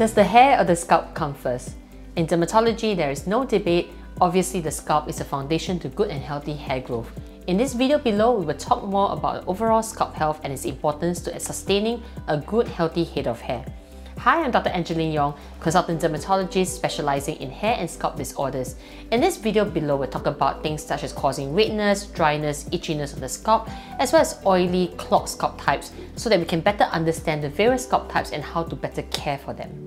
Does the hair or the scalp come first? In dermatology, there is no debate. Obviously, the scalp is the foundation to good and healthy hair growth. In this video below, we will talk more about overall scalp health and its importance to sustaining a good, healthy head of hair. Hi, I'm Dr. Angeline Yong, consultant dermatologist specializing in hair and scalp disorders. In this video below, we'll talk about things such as causing redness, dryness, itchiness of the scalp, as well as oily, clogged scalp types, so that we can better understand the various scalp types and how to better care for them.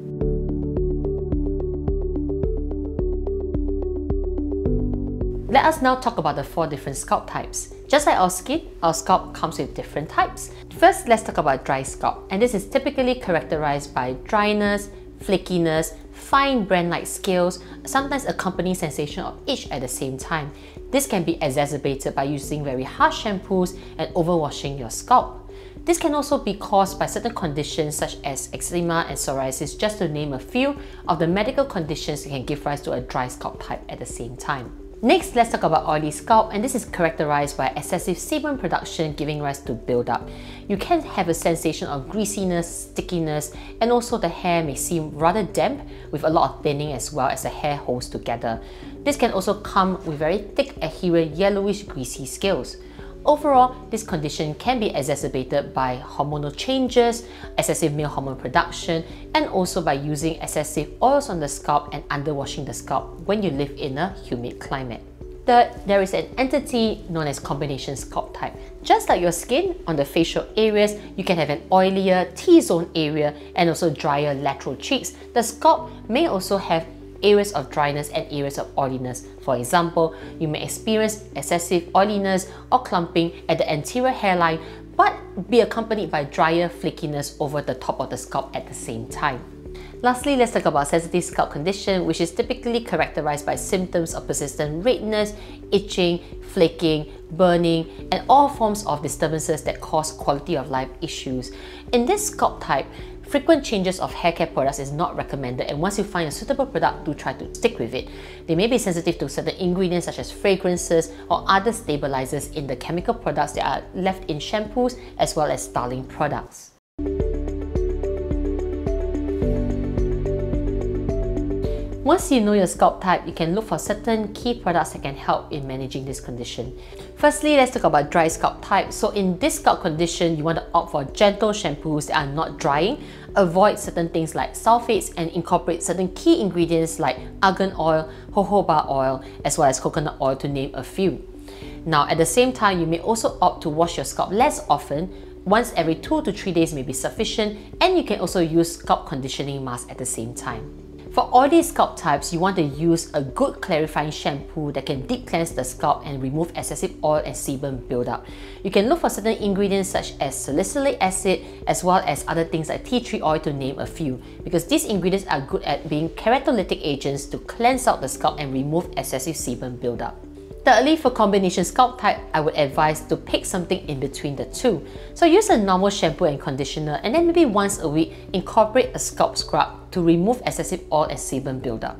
Let us now talk about the 4 different scalp types. Just like our skin, our scalp comes with different types. First, let's talk about dry scalp, and this is typically characterized by dryness, flakiness, fine brand-like scales, sometimes accompanying sensation of itch at the same time. This can be exacerbated by using very harsh shampoos and overwashing your scalp. This can also be caused by certain conditions such as eczema and psoriasis, just to name a few of the medical conditions that can give rise to a dry scalp type at the same time. Next, let's talk about oily scalp, and this is characterized by excessive sebum production giving rise to buildup. You can have a sensation of greasiness, stickiness, and also the hair may seem rather damp with a lot of thinning as well as the hair holds together. This can also come with very thick, adherent, yellowish, greasy scales. Overall, this condition can be exacerbated by hormonal changes, excessive male hormone production, and also by using excessive oils on the scalp and underwashing the scalp when you live in a humid climate. Third, there is an entity known as combination scalp type. Just like your skin, on the facial areas, you can have an oilier T-zone area and also drier lateral cheeks. The scalp may also have areas of dryness and areas of oiliness. For example, you may experience excessive oiliness or clumping at the anterior hairline, but be accompanied by drier flakiness over the top of the scalp at the same time. Lastly, let's talk about sensitive scalp condition, which is typically characterized by symptoms of persistent redness, itching, flaking, burning, and all forms of disturbances that cause quality of life issues. In this scalp type, frequent changes of hair care products is not recommended, and once you find a suitable product, do try to stick with it. They may be sensitive to certain ingredients such as fragrances or other stabilizers in the chemical products that are left in shampoos as well as styling products. Once you know your scalp type, you can look for certain key products that can help in managing this condition. Firstly, let's talk about dry scalp type. So in this scalp condition, you want to opt for gentle shampoos that are not drying, avoid certain things like sulfates, and incorporate certain key ingredients like argan oil, jojoba oil, as well as coconut oil, to name a few. Now, at the same time, you may also opt to wash your scalp less often. Once every 2 to 3 days may be sufficient, and you can also use scalp conditioning mask at the same time. For oily scalp types, you want to use a good clarifying shampoo that can deep cleanse the scalp and remove excessive oil and sebum buildup. You can look for certain ingredients such as salicylic acid as well as other things like tea tree oil, to name a few, because these ingredients are good at being keratolytic agents to cleanse out the scalp and remove excessive sebum buildup. Thirdly, for combination scalp type, I would advise to pick something in between the two. So use a normal shampoo and conditioner, and then maybe once a week, incorporate a scalp scrub to remove excessive oil and sebum buildup.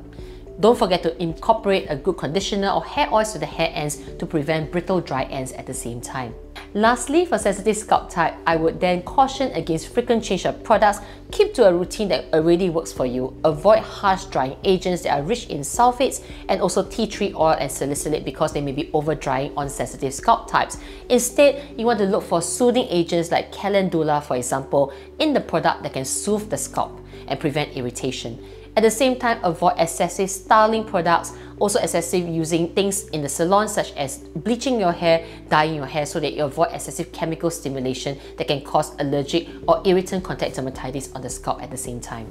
Don't forget to incorporate a good conditioner or hair oils to the hair ends to prevent brittle dry ends at the same time. Lastly, for sensitive scalp type, I would then caution against frequent change of products. Keep to a routine that already works for you. Avoid harsh drying agents that are rich in sulfates and also tea tree oil and salicylate, because they may be over drying on sensitive scalp types. Instead, you want to look for soothing agents like calendula, for example, in the product that can soothe the scalp and prevent irritation. At the same time, avoid excessive styling products, also excessive using things in the salon such as bleaching your hair, dyeing your hair, so that you avoid excessive chemical stimulation that can cause allergic or irritant contact dermatitis on the scalp at the same time.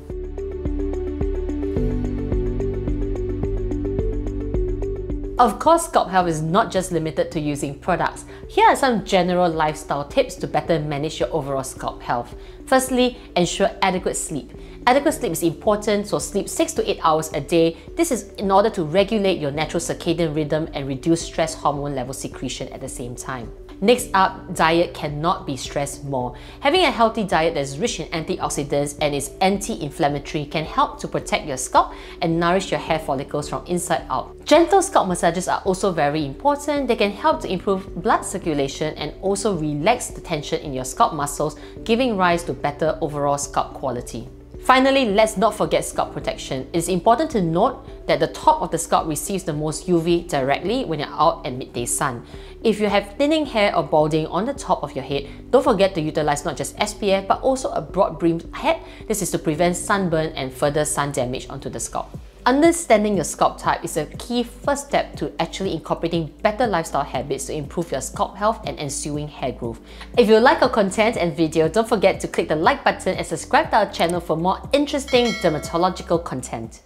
Of course, scalp health is not just limited to using products. Here are some general lifestyle tips to better manage your overall scalp health. Firstly, ensure adequate sleep. Adequate sleep is important, so sleep 6 to 8 hours a day. This is in order to regulate your natural circadian rhythm and reduce stress hormone level secretion at the same time. Next up, diet cannot be stressed more. Having a healthy diet that is rich in antioxidants and is anti-inflammatory can help to protect your scalp and nourish your hair follicles from inside out. Gentle scalp massages are also very important. They can help to improve blood circulation and also relax the tension in your scalp muscles, giving rise to better overall scalp quality. Finally, let's not forget scalp protection. It is important to note that the top of the scalp receives the most UV directly when you're out at midday sun. If you have thinning hair or balding on the top of your head, don't forget to utilize not just SPF but also a broad brimmed hat. This is to prevent sunburn and further sun damage onto the scalp. Understanding your scalp type is a key first step to actually incorporating better lifestyle habits to improve your scalp health and ensuing hair growth. If you like our content and video, don't forget to click the like button and subscribe to our channel for more interesting dermatological content.